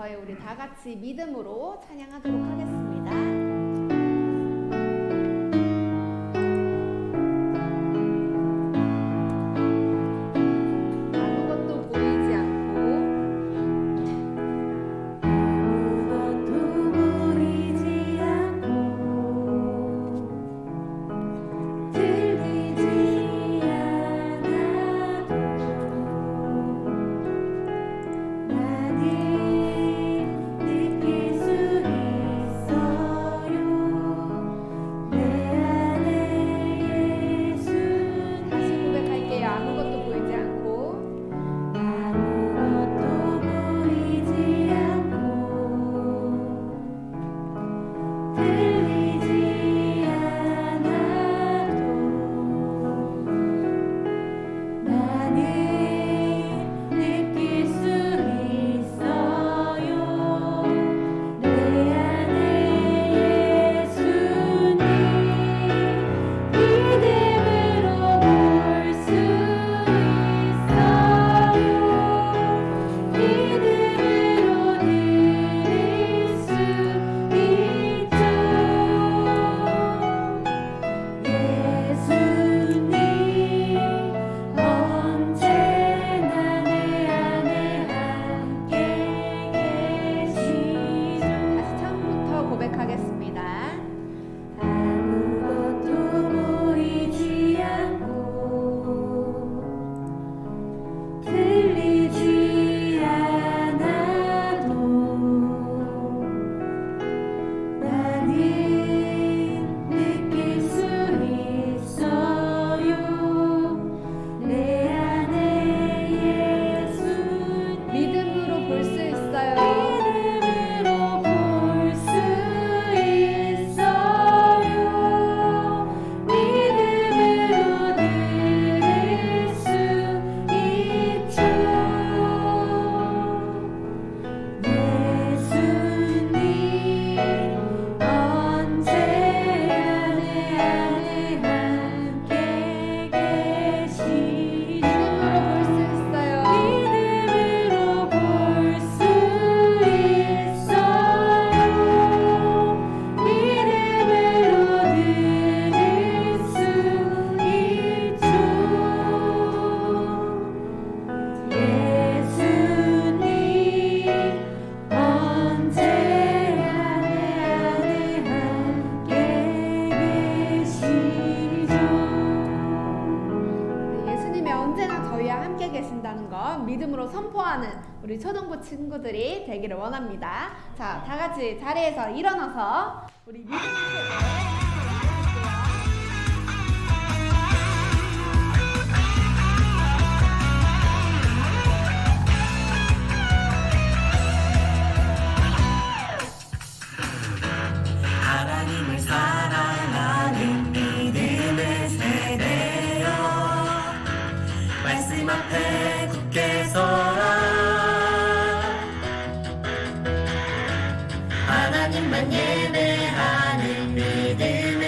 저희 우리 다 같이 믿음으로 찬양하도록 하겠습니다. 믿음으로 선포하는 우리 초등부 친구들이 되기를 원합니다. 자, 다 같이 자리에서 일어나서 우리 믿음의 세대 하나님을 사랑하는 믿음의 세대여 말씀 앞에 굳게 서라 하나님만 예배하는 믿음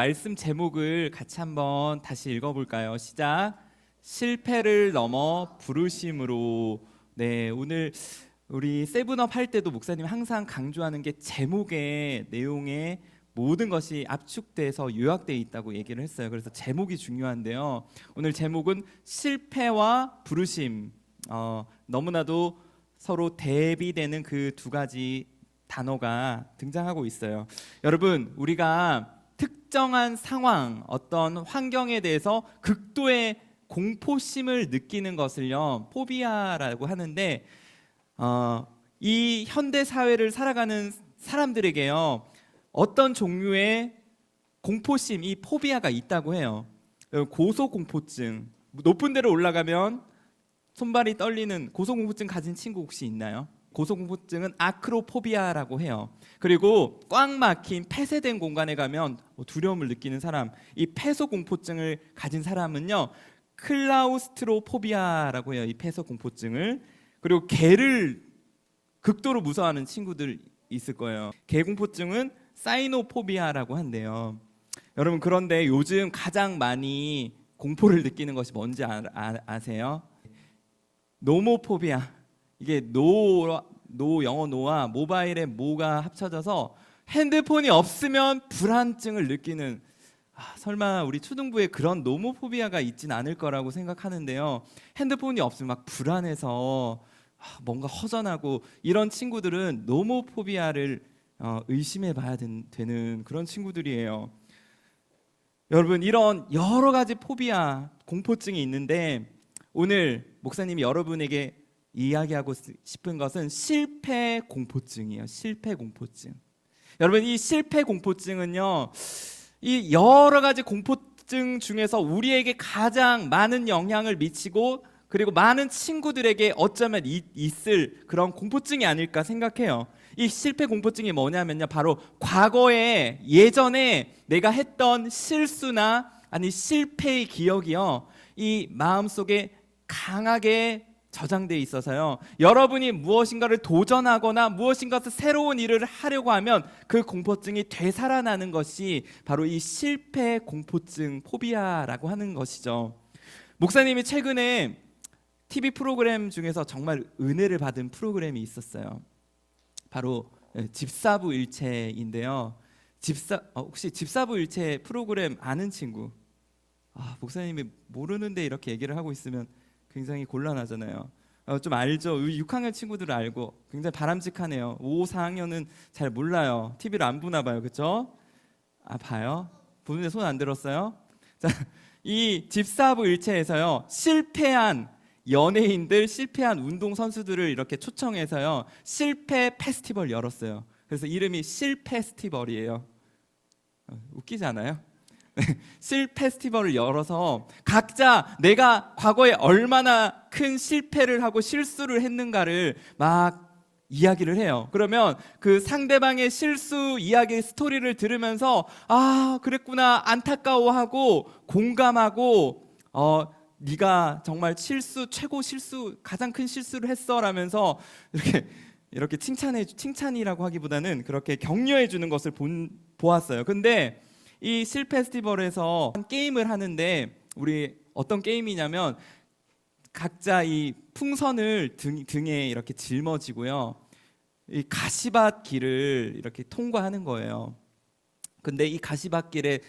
말씀 제목을 같이 한번 다시 읽어볼까요? 시작. 실패를 넘어 부르심으로. 네, 오늘 우리 세븐업 할 때도 목사님 항상 강조하는 게 제목의 내용에 모든 것이 압축돼서 요약되어 있다고 얘기를 했어요. 그래서 제목이 중요한데요. 오늘 제목은 실패와 부르심. 너무나도 서로 대비되는 그 두 가지 단어가 등장하고 있어요. 여러분, 우리가 특정한 상황, 어떤 환경에 대해서 극도의 공포심을 느끼는 것을요, 포비아라고 하는데, 이 현대 사회를 살아가는 사람들에게요, 어떤 종류의 공포심, 이 포비아가 있다고 해요. 고소공포증, 높은 데로 올라가면 손발이 떨리는 고소공포증 가진 친구 혹시 있나요? 고소공포증은 아크로포비아라고 해요. 그리고 꽉 막힌 폐쇄된 공간에 가면 두려움을 느끼는 사람, 이 폐소공포증을 가진 사람은요, 클라우스트로포비아라고 해요. 이 폐소공포증을. 그리고 개를 극도로 무서워하는 친구들 있을 거예요. 개공포증은 사이노포비아라고 한대요. 여러분, 그런데 요즘 가장 많이 공포를 느끼는 것이 뭔지 아세요? 노모포비아. 이게 영어 노와 모바일의 모가 합쳐져서 핸드폰이 없으면 불안증을 느끼는, 설마 우리 초등부에 그런 노모포비아가 있진 않을 거라고 생각하는데요. 핸드폰이 없으면 막 불안해서 뭔가 허전하고, 이런 친구들은 노모포비아를 의심해 봐야 되는 그런 친구들이에요. 여러분, 이런 여러 가지 포비아, 공포증이 있는데 오늘 목사님이 여러분에게 이야기하고 싶은 것은 실패 공포증이에요. 실패 공포증. 여러분, 이 실패 공포증은요, 이 여러 가지 공포증 중에서 우리에게 가장 많은 영향을 미치고, 그리고 많은 친구들에게 어쩌면 있을 그런 공포증이 아닐까 생각해요. 이 실패 공포증이 뭐냐면요, 바로 과거에 예전에 내가 했던 실수나 아니 실패의 기억이요, 이 마음속에 강하게 저장돼 있어서요, 여러분이 무엇인가를 도전하거나 무엇인가 새로운 일을 하려고 하면 그 공포증이 되살아나는 것이 바로 이 실패 공포증, 포비아라고 하는 것이죠. 목사님이 최근에 TV 프로그램 중에서 정말 은혜를 받은 프로그램이 있었어요. 바로 집사부일체인데요. 혹시 집사부일체 프로그램 아는 친구? 목사님이 모르는데 이렇게 얘기를 하고 있으면 굉장히 곤란하잖아요. 좀 알죠? 6학년 친구들은 알고 굉장히 바람직하네요. 5, 4학년은 잘 몰라요. TV를 안 보나 봐요. 그렇죠? 봐요? 보는데 손 안 들었어요? 자, 이 집사부일체에서요, 실패한 연예인들, 실패한 운동선수들을 이렇게 초청해서요, 실패 페스티벌 열었어요. 그래서 이름이 실페스티벌이에요. 웃기지 않아요? 실페스티벌을 열어서 각자 내가 과거에 얼마나 큰 실패를 하고 실수를 했는가를 막 이야기를 해요. 그러면 그 상대방의 실수 이야기 스토리를 들으면서 그랬구나, 안타까워하고 공감하고, 네가 정말 최고 실수, 가장 큰 실수를 했어 라면서 이렇게 칭찬이라고 하기보다는 그렇게 격려해 주는 것을 보았어요. 근데 이 실 페스티벌에서 게임을 하는데, 우리 어떤 게임이냐면 각자 이 풍선을 등에 이렇게 짊어지고요, 이 가시밭길을 이렇게 통과하는 거예요. 근데 이 가시밭길에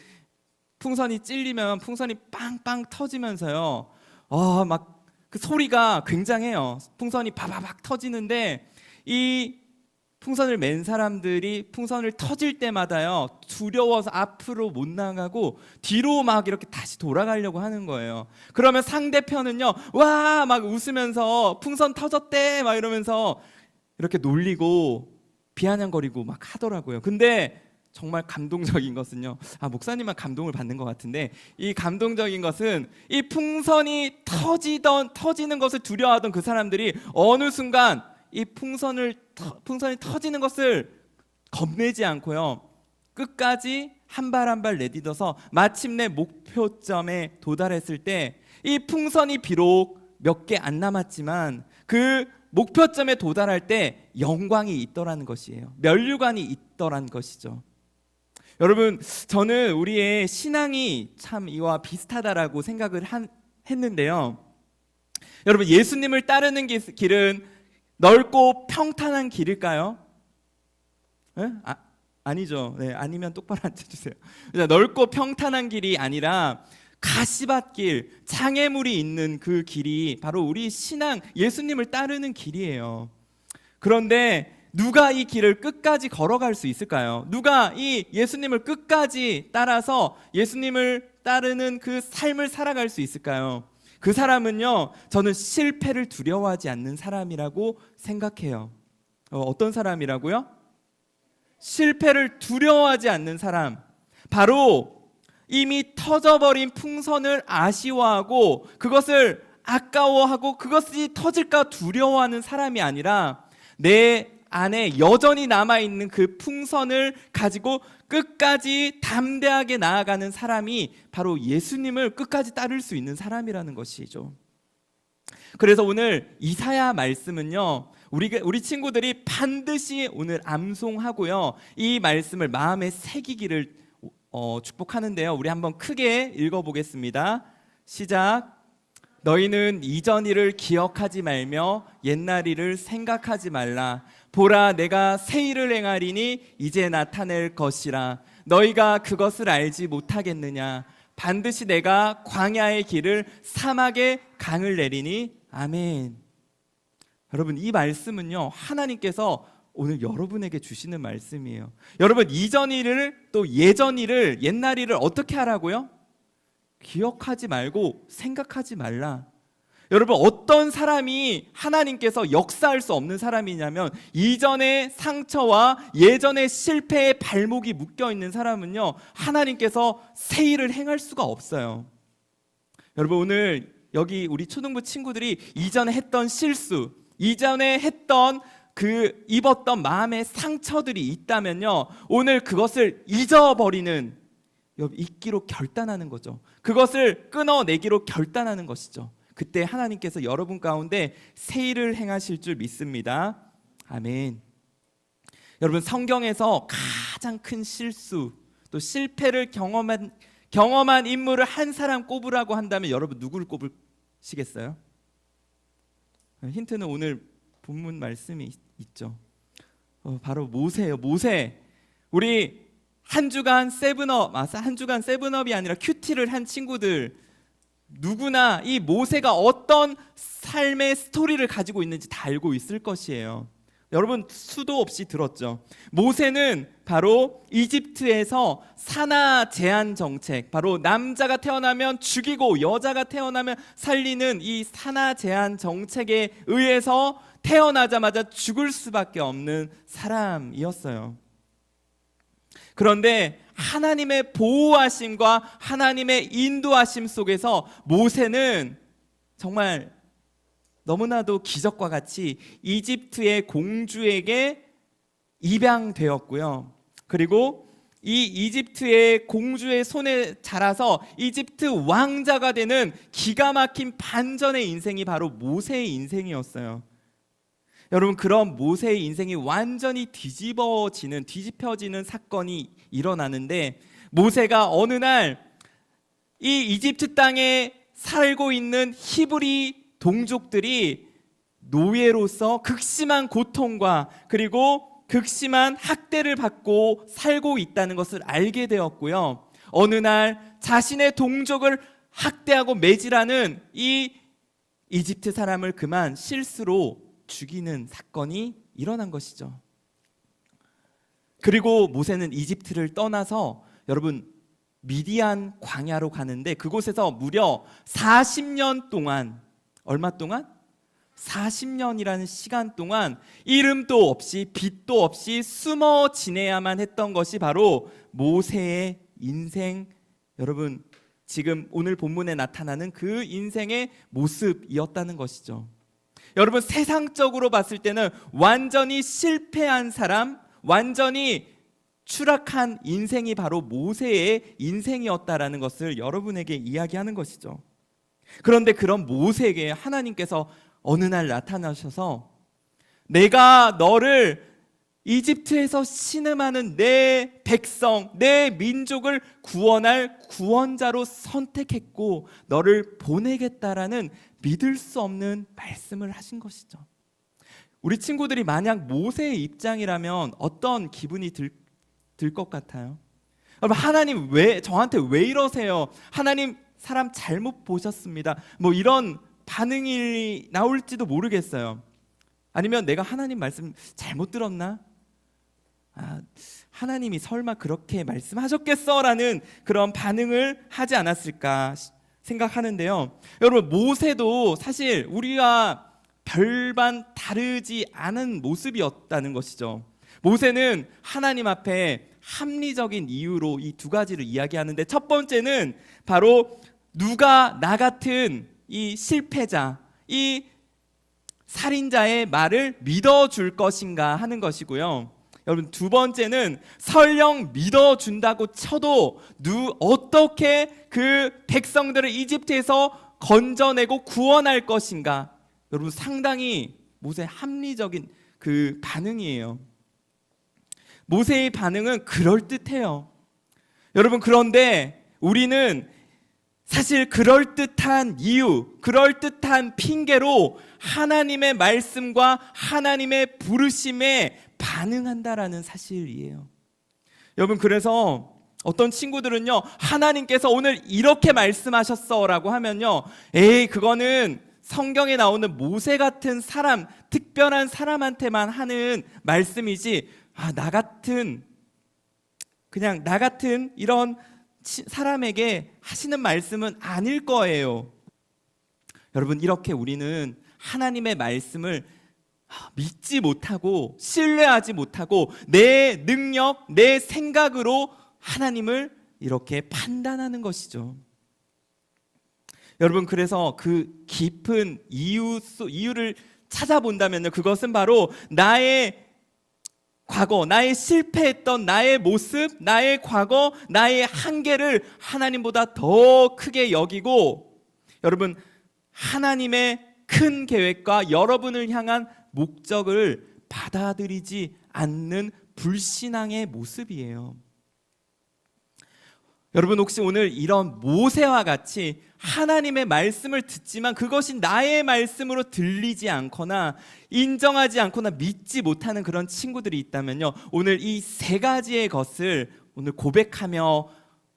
풍선이 찔리면 풍선이 빵빵 터지면서요, 막 그 소리가 굉장해요. 풍선이 바바박 터지는데 이 풍선을 맨 사람들이 풍선을 터질 때마다요, 두려워서 앞으로 못 나가고 뒤로 막 이렇게 다시 돌아가려고 하는 거예요. 그러면 상대편은요, 와 막 웃으면서 풍선 터졌대 막 이러면서 이렇게 놀리고 비아냥거리고 막 하더라고요. 근데 정말 감동적인 것은요, 목사님만 감동을 받는 것 같은데, 이 감동적인 것은 이 풍선이 터지는 것을 두려워하던 그 사람들이 어느 순간 이 풍선이 터지는 것을 겁내지 않고요, 끝까지 한 발 한 발 내딛어서 마침내 목표점에 도달했을 때 이 풍선이 비록 몇 개 안 남았지만 그 목표점에 도달할 때 영광이 있더라는 것이에요. 면류관이 있더라는 것이죠. 여러분, 저는 우리의 신앙이 참 이와 비슷하다라고 생각을 했는데요. 여러분, 예수님을 따르는 길은 넓고 평탄한 길일까요? 네? 아니죠. 네, 아니면 똑바로 앉아주세요. 넓고 평탄한 길이 아니라 가시밭길, 장애물이 있는 그 길이 바로 우리 신앙, 예수님을 따르는 길이에요. 그런데 누가 이 길을 끝까지 걸어갈 수 있을까요? 누가 이 예수님을 끝까지 따라서 예수님을 따르는 그 삶을 살아갈 수 있을까요? 그 사람은요, 저는 실패를 두려워하지 않는 사람이라고 생각해요. 어떤 사람이라고요? 실패를 두려워하지 않는 사람. 바로 이미 터져버린 풍선을 아쉬워하고 그것을 아까워하고 그것이 터질까 두려워하는 사람이 아니라 내 안에 여전히 남아있는 그 풍선을 가지고 끝까지 담대하게 나아가는 사람이 바로 예수님을 끝까지 따를 수 있는 사람이라는 것이죠. 그래서 오늘 이사야 말씀은요, 우리 친구들이 반드시 오늘 암송하고요, 이 말씀을 마음에 새기기를 축복하는데요. 우리 한번 크게 읽어보겠습니다. 시작. 너희는 이전 일을 기억하지 말며 옛날 일을 생각하지 말라. 보라, 내가 새 일을 행하리니 이제 나타낼 것이라. 너희가 그것을 알지 못하겠느냐. 반드시 내가 광야의 길을 사막에 강을 내리니. 아멘. 여러분, 이 말씀은요, 하나님께서 오늘 여러분에게 주시는 말씀이에요. 여러분, 이전 일을 또 예전 일을, 옛날 일을 어떻게 하라고요? 기억하지 말고 생각하지 말라. 여러분, 어떤 사람이 하나님께서 역사할 수 없는 사람이냐면 이전의 상처와 예전의 실패에 발목이 묶여 있는 사람은요, 하나님께서 새 일을 행할 수가 없어요. 여러분, 오늘 여기 우리 초등부 친구들이 이전에 했던 실수, 이전에 했던 그 입었던 마음의 상처들이 있다면요, 오늘 그것을 잊어버리는, 잊기로 결단하는 거죠. 그것을 끊어내기로 결단하는 것이죠. 그때 하나님께서 여러분 가운데 새 일을 행하실 줄 믿습니다. 아멘. 여러분, 성경에서 가장 큰 실수 또 실패를 경험한 인물을 한 사람 꼽으라고 한다면 여러분 누구를 꼽으시겠어요? 힌트는 오늘 본문 말씀이 있죠. 바로 모세예요. 모세. 우리 한 주간 세븐업이 아니라 큐티를 한 친구들, 누구나 이 모세가 어떤 삶의 스토리를 가지고 있는지 다 알고 있을 것이에요. 여러분, 수도 없이 들었죠. 모세는 바로 이집트에서 산하 제한 정책, 바로 남자가 태어나면 죽이고 여자가 태어나면 살리는 이 산하 제한 정책에 의해서 태어나자마자 죽을 수밖에 없는 사람이었어요. 그런데 하나님의 보호하심과 하나님의 인도하심 속에서 모세는 정말 너무나도 기적과 같이 이집트의 공주에게 입양되었고요. 그리고 이 이집트의 공주의 손에 자라서 이집트 왕자가 되는 기가 막힌 반전의 인생이 바로 모세의 인생이었어요. 여러분, 그런 모세의 인생이 완전히 뒤집혀지는 사건이 일어나는데, 모세가 어느 날 이 이집트 땅에 살고 있는 히브리 동족들이 노예로서 극심한 고통과 그리고 극심한 학대를 받고 살고 있다는 것을 알게 되었고요. 어느 날 자신의 동족을 학대하고 매질하는 이 이집트 사람을 그만 실수로 죽이는 사건이 일어난 것이죠. 그리고 모세는 이집트를 떠나서 여러분 미디안 광야로 가는데, 그곳에서 무려 40년 동안, 얼마 동안? 40년이라는 시간 동안 이름도 없이 빛도 없이 숨어 지내야만 했던 것이 바로 모세의 인생, 여러분 지금 오늘 본문에 나타나는 그 인생의 모습이었다는 것이죠. 여러분, 세상적으로 봤을 때는 완전히 실패한 사람, 완전히 추락한 인생이 바로 모세의 인생이었다라는 것을 여러분에게 이야기하는 것이죠. 그런데 그런 모세에게 하나님께서 어느 날 나타나셔서 내가 너를 이집트에서 신음하는 내 백성, 내 민족을 구원할 구원자로 선택했고 너를 보내겠다라는 믿을 수 없는 말씀을 하신 것이죠. 우리 친구들이 만약 모세의 입장이라면 어떤 기분이 들 것 같아요? 여러분, 하나님 저한테 왜 이러세요? 하나님 사람 잘못 보셨습니다. 뭐 이런 반응이 나올지도 모르겠어요. 아니면 내가 하나님 말씀 잘못 들었나? 하나님이 설마 그렇게 말씀하셨겠어라는 그런 반응을 하지 않았을까 생각하는데요. 여러분, 모세도 사실 우리가 별반 다르지 않은 모습이었다는 것이죠. 모세는 하나님 앞에 합리적인 이유로 이 두 가지를 이야기하는데, 첫 번째는 바로 누가 나 같은 이 실패자, 이 살인자의 말을 믿어줄 것인가 하는 것이고요. 여러분, 두 번째는 설령 믿어준다고 쳐도 어떻게 그 백성들을 이집트에서 건져내고 구원할 것인가. 여러분, 상당히 모세의 합리적인 그 반응이에요. 모세의 반응은 그럴듯해요. 여러분, 그런데 우리는 사실 그럴듯한 이유, 그럴듯한 핑계로 하나님의 말씀과 하나님의 부르심에 반응한다라는 사실이에요. 여러분, 그래서 어떤 친구들은요, 하나님께서 오늘 이렇게 말씀하셨어라고 하면요, 그거는 성경에 나오는 모세 같은 사람, 특별한 사람한테만 하는 말씀이지, 그냥 나 같은 이런 사람에게 하시는 말씀은 아닐 거예요. 여러분, 이렇게 우리는 하나님의 말씀을 믿지 못하고 신뢰하지 못하고 내 능력, 내 생각으로 하나님을 이렇게 판단하는 것이죠. 여러분, 그래서 그 깊은 이유를 찾아본다면요, 그것은 바로 나의 과거, 나의 실패했던 나의 모습, 나의 과거, 나의 한계를 하나님보다 더 크게 여기고, 여러분, 하나님의 큰 계획과 여러분을 향한 목적을 받아들이지 않는 불신앙의 모습이에요. 여러분, 혹시 오늘 이런 모세와 같이 하나님의 말씀을 듣지만 그것이 나의 말씀으로 들리지 않거나 인정하지 않거나 믿지 못하는 그런 친구들이 있다면요, 오늘 이 세 가지의 것을 오늘 고백하며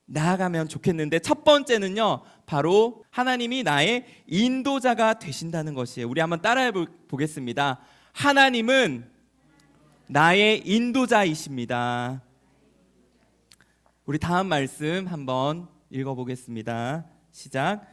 나아가면 좋겠는데, 첫 번째는요, 바로 하나님이 나의 인도자가 되신다는 것이에요. 우리 한번 따라해 보겠습니다. 하나님은 나의 인도자이십니다. 우리 다음 말씀 한번 읽어보겠습니다. 시작.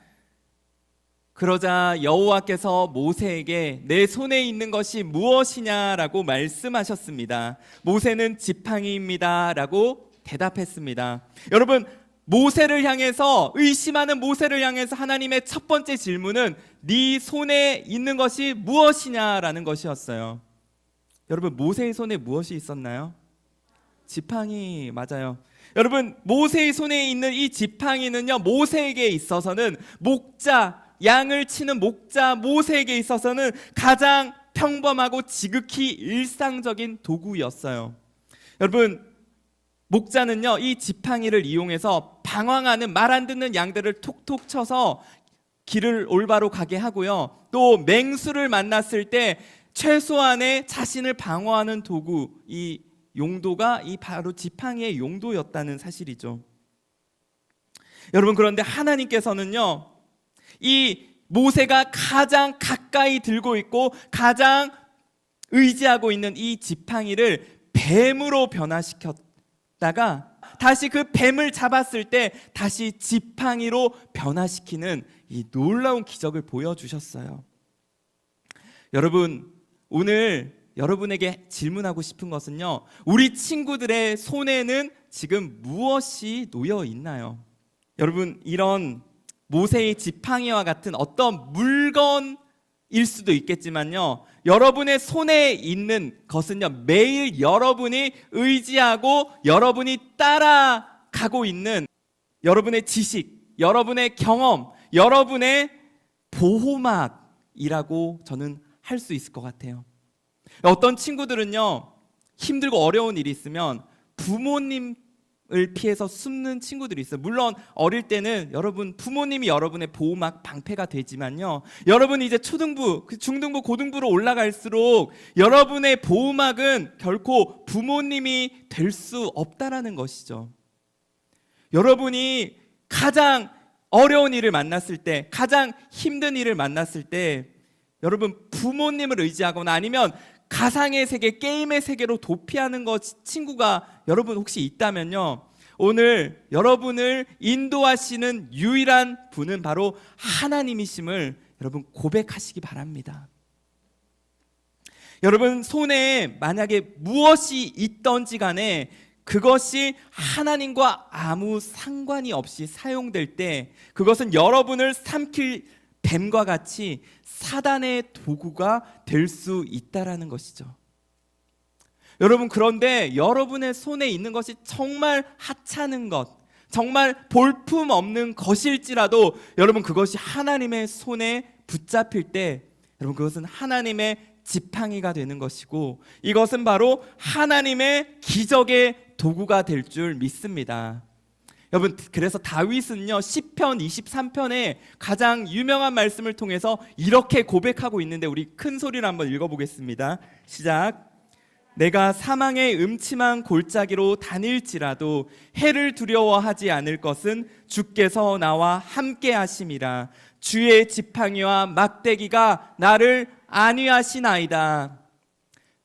그러자 여호와께서 모세에게 내 손에 있는 것이 무엇이냐라고 말씀하셨습니다. 모세는 지팡이입니다 라고 대답했습니다. 여러분, 모세를 향해서, 의심하는 모세를 향해서 하나님의 첫 번째 질문은 네 손에 있는 것이 무엇이냐라는 것이었어요. 여러분, 모세의 손에 무엇이 있었나요? 지팡이, 맞아요. 여러분, 모세의 손에 있는 이 지팡이는요, 모세에게 있어서는 양을 치는 목자 모세에게 있어서는 가장 평범하고 지극히 일상적인 도구였어요. 여러분, 목자는요, 이 지팡이를 이용해서 방황하는 말 안 듣는 양들을 톡톡 쳐서 길을 올바로 가게 하고요, 또 맹수를 만났을 때 최소한의 자신을 방어하는 도구, 이 용도가 이 바로 지팡이의 용도였다는 사실이죠. 여러분, 그런데 하나님께서는요, 이 모세가 가장 가까이 들고 있고 가장 의지하고 있는 이 지팡이를 뱀으로 변화시켰다가 다시 그 뱀을 잡았을 때 다시 지팡이로 변화시키는 이 놀라운 기적을 보여주셨어요. 여러분, 오늘 여러분에게 질문하고 싶은 것은요, 우리 친구들의 손에는 지금 무엇이 놓여 있나요? 여러분, 이런 모세의 지팡이와 같은 어떤 물건일 수도 있겠지만요, 여러분의 손에 있는 것은요, 매일 여러분이 의지하고 여러분이 따라가고 있는 여러분의 지식, 여러분의 경험, 여러분의 보호막이라고 저는 할 수 있을 것 같아요. 어떤 친구들은요, 힘들고 어려운 일이 있으면 부모님을 피해서 숨는 친구들이 있어요. 물론 어릴 때는 여러분 부모님이 여러분의 보호막 방패가 되지만요, 여러분이 이제 초등부, 중등부, 고등부로 올라갈수록 여러분의 보호막은 결코 부모님이 될 수 없다라는 것이죠. 여러분이 가장 어려운 일을 만났을 때, 가장 힘든 일을 만났을 때 여러분 부모님을 의지하거나 아니면 가상의 세계, 게임의 세계로 도피하는 친구가 여러분 혹시 있다면요, 오늘 여러분을 인도하시는 유일한 분은 바로 하나님이심을 여러분 고백하시기 바랍니다. 여러분 손에 만약에 무엇이 있던지 간에 그것이 하나님과 아무 상관이 없이 사용될 때 그것은 여러분을 삼킬 뱀과 같이 사단의 도구가 될 수 있다라는 것이죠. 여러분, 그런데 여러분의 손에 있는 것이 정말 하찮은 것, 정말 볼품 없는 것일지라도 여러분 그것이 하나님의 손에 붙잡힐 때 여러분 그것은 하나님의 지팡이가 되는 것이고 이것은 바로 하나님의 기적의 도구가 될 줄 믿습니다. 여러분, 그래서 다윗은요 시편 23편에 가장 유명한 말씀을 통해서 이렇게 고백하고 있는데 우리 큰 소리로 한번 읽어보겠습니다. 시작. 내가 사망의 음침한 골짜기로 다닐지라도 해를 두려워하지 않을 것은 주께서 나와 함께 하심이라. 주의 지팡이와 막대기가 나를 안위하시나이다.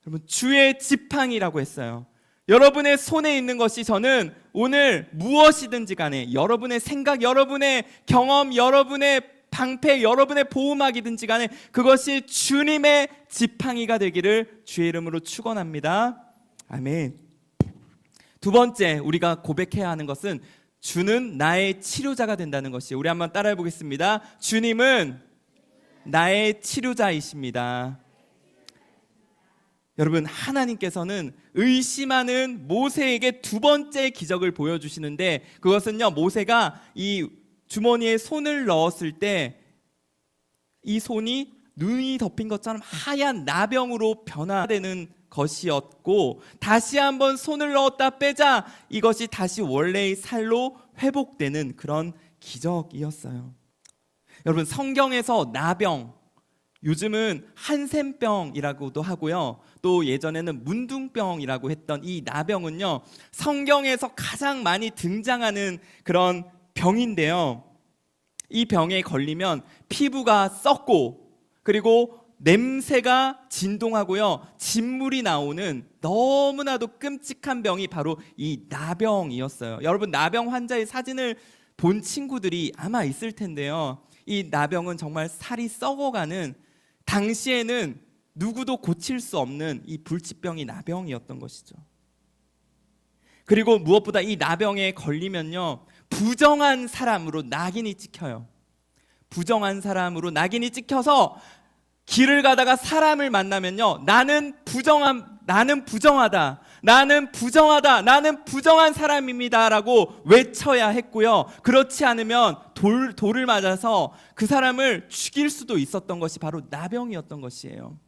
여러분, 주의 지팡이라고 했어요. 여러분의 손에 있는 것이 저는 오늘 무엇이든지 간에 여러분의 생각, 여러분의 경험, 여러분의 방패, 여러분의 보호막이든지 간에 그것이 주님의 지팡이가 되기를 주의 이름으로 축원합니다. 아멘. 두 번째 우리가 고백해야 하는 것은 주는 나의 치료자가 된다는 것이에요. 우리 한번 따라해 보겠습니다. 주님은 나의 치료자이십니다. 여러분, 하나님께서는 의심하는 모세에게 두 번째 기적을 보여주시는데 그것은요, 모세가 이 주머니에 손을 넣었을 때 이 손이 눈이 덮인 것처럼 하얀 나병으로 변화되는 것이었고 다시 한번 손을 넣었다 빼자 이것이 다시 원래의 살로 회복되는 그런 기적이었어요. 여러분, 성경에서 나병, 요즘은 한센병이라고도 하고요, 또 예전에는 문둥병이라고 했던 이 나병은요 성경에서 가장 많이 등장하는 그런 병인데요, 이 병에 걸리면 피부가 썩고 그리고 냄새가 진동하고요 진물이 나오는 너무나도 끔찍한 병이 바로 이 나병이었어요. 여러분, 나병 환자의 사진을 본 친구들이 아마 있을 텐데요, 이 나병은 정말 살이 썩어가는, 당시에는 누구도 고칠 수 없는 이 불치병이 나병이었던 것이죠. 그리고 무엇보다 이 나병에 걸리면요 부정한 사람으로 낙인이 찍혀요. 부정한 사람으로 낙인이 찍혀서 길을 가다가 사람을 만나면요 나는 부정하다, 나는 부정한 사람입니다 라고 외쳐야 했고요, 그렇지 않으면 돌을 맞아서 그 사람을 죽일 수도 있었던 것이 바로 나병이었던 것이에요.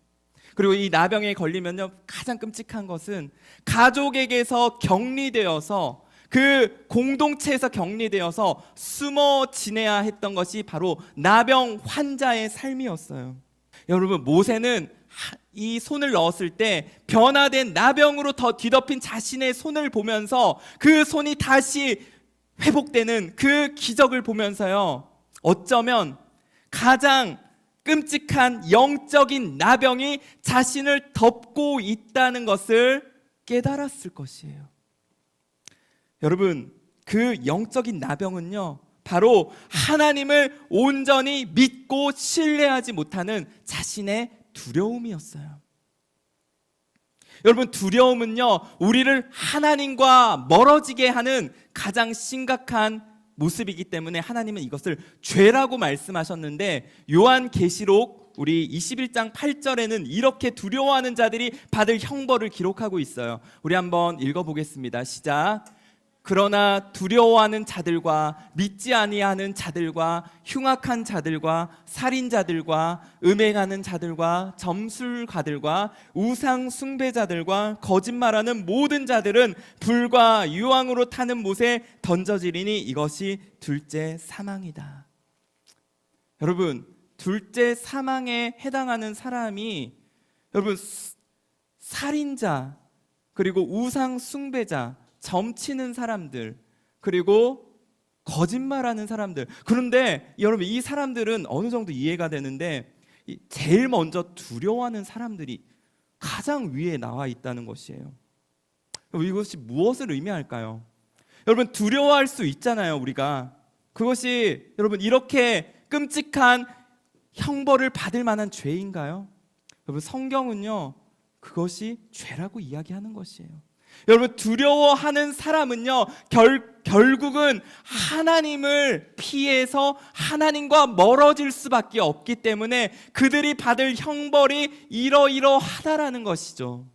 그리고 이 나병에 걸리면요 가장 끔찍한 것은 가족에게서 격리되어서 그 공동체에서 격리되어서 숨어 지내야 했던 것이 바로 나병 환자의 삶이었어요. 여러분, 모세는 이 손을 넣었을 때 변화된 나병으로 더 뒤덮인 자신의 손을 보면서 그 손이 다시 회복되는 그 기적을 보면서요 어쩌면 가장 끔찍한 영적인 나병이 자신을 덮고 있다는 것을 깨달았을 것이에요. 여러분, 그 영적인 나병은요 바로 하나님을 온전히 믿고 신뢰하지 못하는 자신의 두려움이었어요. 여러분, 두려움은요 우리를 하나님과 멀어지게 하는 가장 심각한 모습이기 때문에 하나님은 이것을 죄라고 말씀하셨는데 요한계시록 우리 21장 8절에는 이렇게 두려워하는 자들이 받을 형벌을 기록하고 있어요. 우리 한번 읽어보겠습니다. 시작. 그러나 두려워하는 자들과 믿지 아니하는 자들과 흉악한 자들과 살인자들과 음행하는 자들과 점술가들과 우상 숭배자들과 거짓말하는 모든 자들은 불과 유황으로 타는 못에 던져지리니 이것이 둘째 사망이다. 여러분, 둘째 사망에 해당하는 사람이 여러분 살인자, 그리고 우상 숭배자, 점치는 사람들, 그리고 거짓말하는 사람들. 그런데 여러분, 이 사람들은 어느 정도 이해가 되는데 제일 먼저 두려워하는 사람들이 가장 위에 나와 있다는 것이에요. 이것이 무엇을 의미할까요? 여러분, 두려워할 수 있잖아요, 우리가. 그것이 여러분 이렇게 끔찍한 형벌을 받을 만한 죄인가요? 여러분, 성경은요 그것이 죄라고 이야기하는 것이에요. 여러분, 두려워하는 사람은요 결국은 하나님을 피해서 하나님과 멀어질 수밖에 없기 때문에 그들이 받을 형벌이 이러이러하다라는 것이죠.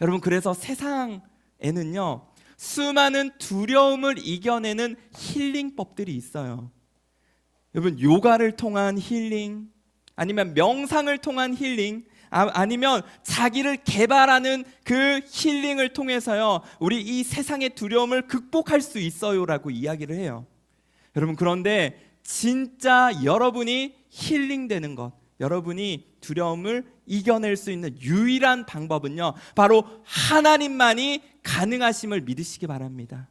여러분, 그래서 세상에는요 수많은 두려움을 이겨내는 힐링법들이 있어요. 여러분, 요가를 통한 힐링, 아니면 명상을 통한 힐링, 아니면 자기를 개발하는 그 힐링을 통해서요 우리 이 세상의 두려움을 극복할 수 있어요라고 이야기를 해요. 여러분, 그런데 진짜 여러분이 힐링되는 것, 여러분이 두려움을 이겨낼 수 있는 유일한 방법은요 바로 하나님만이 가능하심을 믿으시기 바랍니다.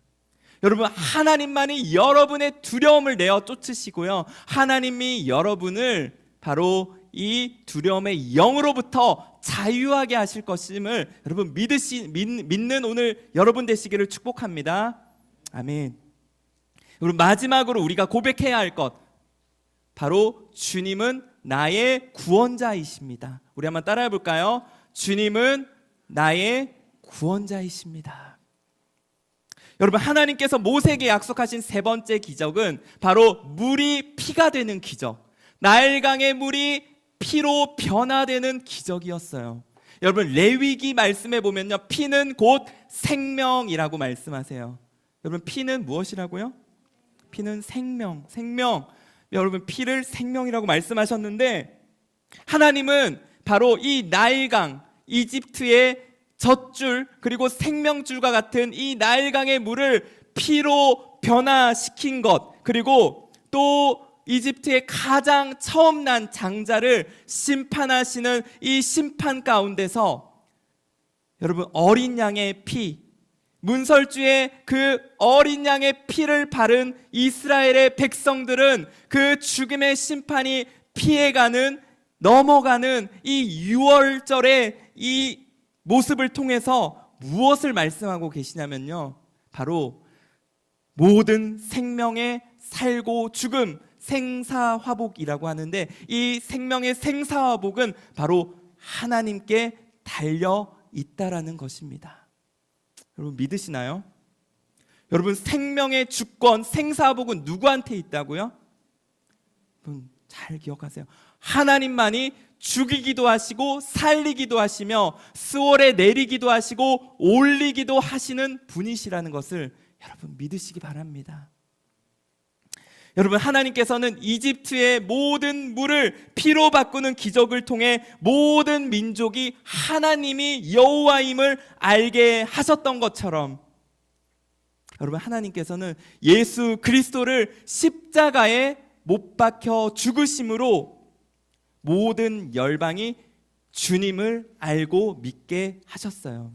여러분, 하나님만이 여러분의 두려움을 내어 쫓으시고요 하나님이 여러분을 바로 이 두려움의 영으로부터 자유하게 하실 것임을 여러분 믿는 오늘 여러분 되시기를 축복합니다. 아멘. 여러분, 마지막으로 우리가 고백해야 할 것, 바로 주님은 나의 구원자이십니다. 우리 한번 따라해 볼까요? 주님은 나의 구원자이십니다. 여러분, 하나님께서 모세에게 약속하신 세 번째 기적은 바로 물이 피가 되는 기적, 나일강의 물이 피로 변화되는 기적이었어요. 여러분, 레위기 말씀에 보면요 피는 곧 생명이라고 말씀하세요. 여러분, 피는 무엇이라고요? 피는 생명. 여러분, 피를 생명이라고 말씀하셨는데 하나님은 바로 이 나일강, 이집트의 젖줄 그리고 생명줄과 같은 이 나일강의 물을 피로 변화시킨 것, 그리고 또 이집트의 가장 처음 난 장자를 심판하시는 이 심판 가운데서 여러분, 어린 양의 피, 문설주의 그 어린 양의 피를 바른 이스라엘의 백성들은 그 죽음의 심판이 피해가는, 넘어가는 이 6월절의 이 모습을 통해서 무엇을 말씀하고 계시냐면요 바로 모든 생명의 살고 죽음, 생사화복이라고 하는데 이 생명의 생사화복은 바로 하나님께 달려 있다라는 것입니다. 여러분, 믿으시나요? 여러분, 생명의 주권, 생사화복은 누구한테 있다고요? 여러분, 잘 기억하세요. 하나님만이 죽이기도 하시고 살리기도 하시며 스월에 내리기도 하시고 올리기도 하시는 분이시라는 것을 여러분 믿으시기 바랍니다. 여러분, 하나님께서는 이집트의 모든 물을 피로 바꾸는 기적을 통해 모든 민족이 하나님이 여호와임을 알게 하셨던 것처럼 여러분, 하나님께서는 예수 그리스도를 십자가에 못 박혀 죽으심으로 모든 열방이 주님을 알고 믿게 하셨어요.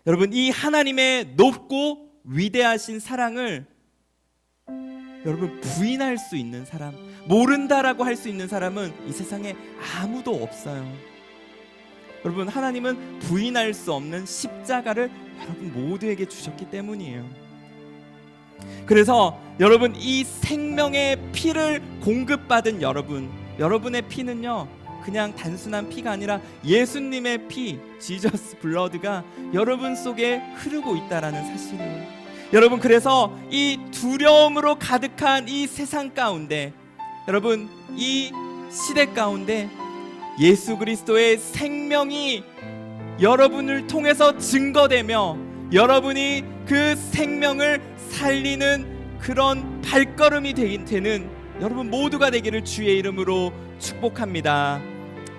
여러분, 이 하나님의 높고 위대하신 사랑을 여러분 부인할 수 있는 사람, 모른다라고 할 수 있는 사람은 이 세상에 아무도 없어요. 여러분, 하나님은 부인할 수 없는 십자가를 여러분 모두에게 주셨기 때문이에요. 그래서 여러분, 이 생명의 피를 공급받은 여러분의 피는요 그냥 단순한 피가 아니라 예수님의 피, 지저스 블러드가 여러분 속에 흐르고 있다라는 사실이에요. 여러분, 그래서 이 두려움으로 가득한 이 세상 가운데, 여러분, 이 시대 가운데 예수 그리스도의 생명이 여러분을 통해서 증거되며 여러분이 그 생명을 살리는 그런 발걸음이 되는 여러분 모두가 되기를 주의 이름으로 축복합니다.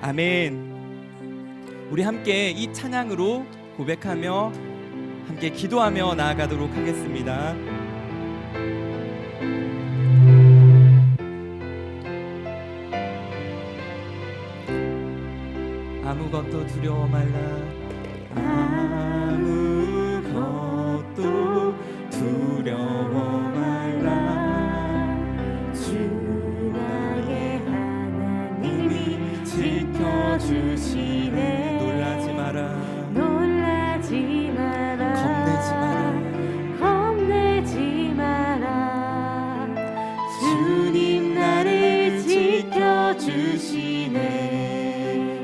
아멘. 우리 함께 이 찬양으로 고백하며 함께 기도하며 나아가도록 하겠습니다. 아무것도 두려워 말라. 아무것도 두려워 말라. 주 나의 하나님이 지켜주시네. 놀라지 마라. 놀라지 마라. 겁내지 마라. 겁내지 마라. 주님 나를 지켜주시네.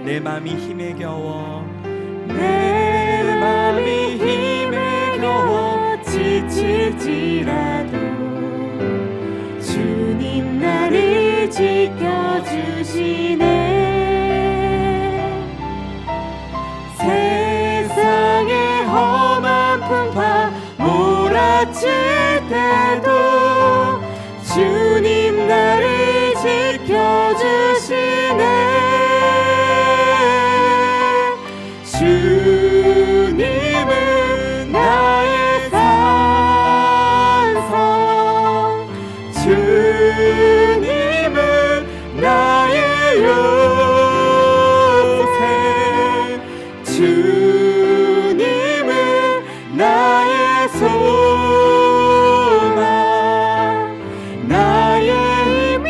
내 맘이 힘에 겨워 내 맘이 힘에 겨워 지칠지라도 주님 나를 지켜주시네. 세상의 험한 풍파 몰아칠 때도 주님 나를 지켜주시네. 주님은 나의 산성, 주님은 나의 요새, 주님은 나의 소망, 나의 힘이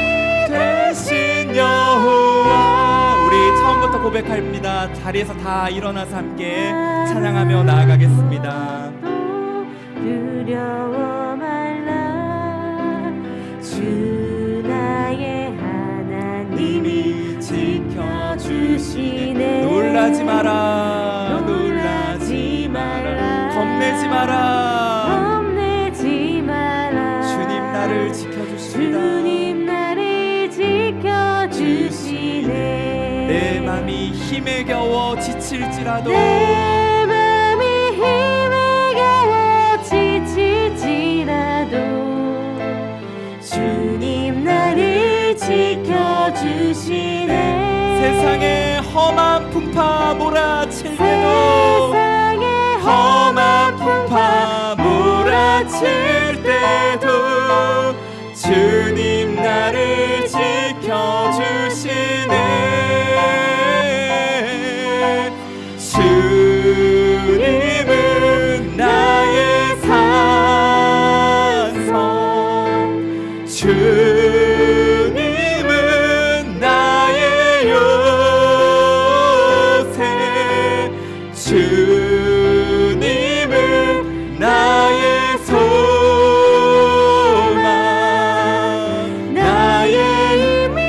되신 여호와. 우리 처음부터 고백합니다. 자리에서 다 일어나서 함께 찬양하며 나아가겠습니다. 두려워 말라. 주 나의 하나님이 지켜주시네. 놀라지 마라. 놀라지 마라. 겁내지 마라. 겁내지 마라. 주님 나를 지켜주십니다. 주님 나를 지켜주시네. 내 맘이 힘에 겨워 지칠지라도 내 맘이 힘에 겨워 지칠지라도 주님 나를 지켜주시네. 세상에 험한 풍파 몰아칠 때도 세상에 험한 풍파 몰아칠 때도 주님 나를 지켜주시네. 주님은 나의 산성, 주님은 나의 요새, 주님은 나의 소망, 나의 힘이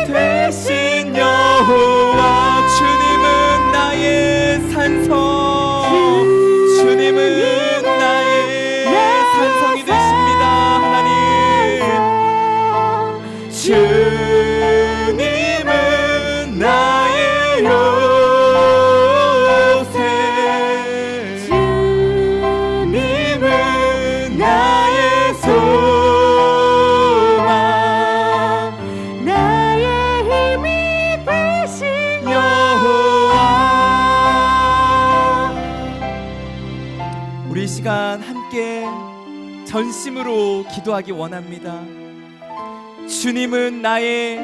되신 여호와. 주님은 나의 산성, 주님은 나의 산성이 되십니다. 하나님, 주님은 나의 요새, 주님은 나의 소망, 나의 힘이 되신 여호와. 우리 이 시간 함께 전심으로 기도하기 원합니다. 주님은 나의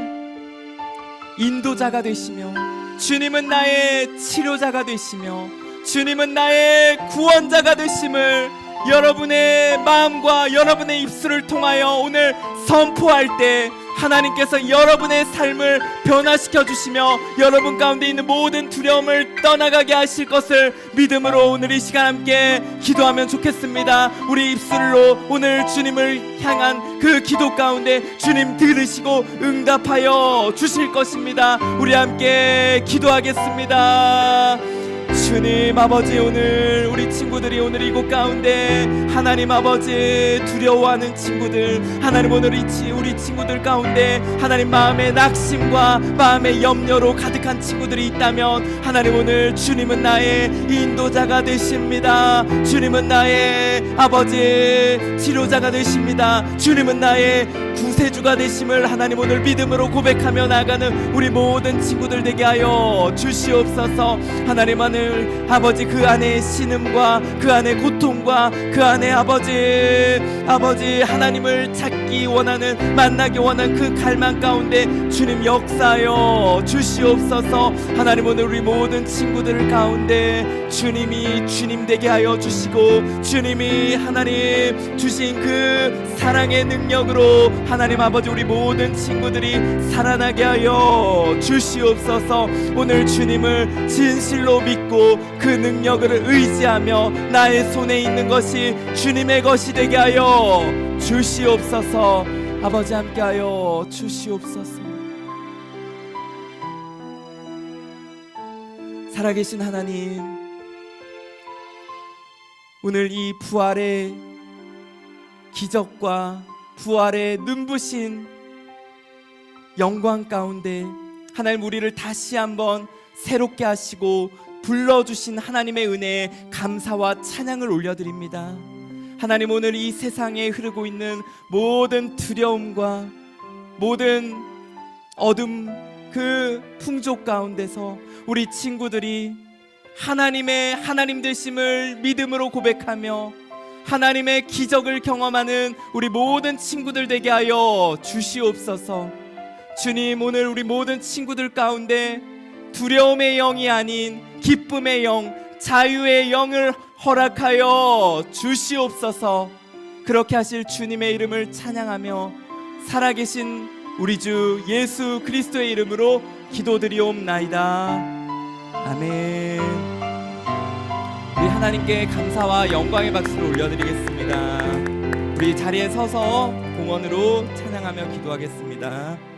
인도자가 되시며, 주님은 나의 치료자가 되시며, 주님은 나의 구원자가 되심을 여러분의 마음과 여러분의 입술을 통하여 오늘 선포할 때 하나님께서 여러분의 삶을 변화시켜 주시며 여러분 가운데 있는 모든 두려움을 떠나가게 하실 것을 믿음으로 오늘 이 시간 함께 기도하면 좋겠습니다. 우리 입술로 오늘 주님을 향한 그 기도 가운데 주님 들으시고 응답하여 주실 것입니다. 우리 함께 기도하겠습니다. 주님 아버지, 오늘 우리 친구들이 오늘 이곳 가운데 하나님 아버지 두려워하는 친구들, 하나님 오늘 우리 친구들 가운데 하나님 마음의 낙심과 마음의 염려로 가득한 친구들이 있다면 하나님 오늘 주님은 나의 인도자가 되십니다. 주님은 나의 아버지 치료자가 되십니다. 주님은 나의 구세주가 되심을 하나님 오늘 믿음으로 고백하며 나가는 우리 모든 친구들 되게 하여 주시옵소서. 하나님 오늘 아버지 그 안에 신음과 그 안에 고통과 그 안에 아버지 하나님을 찾기 원하는, 만나기 원하는 그 갈망 가운데 주님 역사하여 주시옵소서. 하나님 오늘 우리 모든 친구들 가운데 주님이 주님 되게 하여 주시고, 주님이 하나님 주신 그 사랑의 능력으로 하나님 아버지 우리 모든 친구들이 살아나게 하여 주시옵소서. 오늘 주님을 진실로 믿고 그 능력을 의지하며 나의 손에 있는 것이 주님의 것이 되게 하여 주시옵소서. 아버지 함께하여 주시옵소서. 살아계신 하나님, 오늘 이 부활의 기적과 부활의 눈부신 영광 가운데 하나님 우리를 다시 한번 새롭게 하시고 불러주신 하나님의 은혜에 감사와 찬양을 올려드립니다. 하나님 오늘 이 세상에 흐르고 있는 모든 두려움과 모든 어둠 그 풍족 가운데서 우리 친구들이 하나님의 하나님 되심을 믿음으로 고백하며 하나님의 기적을 경험하는 우리 모든 친구들 되게 하여 주시옵소서. 주님 오늘 우리 모든 친구들 가운데 두려움의 영이 아닌 기쁨의 영, 자유의 영을 허락하여 주시옵소서. 그렇게 하실 주님의 이름을 찬양하며 살아계신 우리 주 예수 그리스도의 이름으로 기도드리옵나이다. 아멘. 우리 하나님께 감사와 영광의 박수를 올려드리겠습니다. 우리 자리에 서서 공헌으로 찬양하며 기도하겠습니다.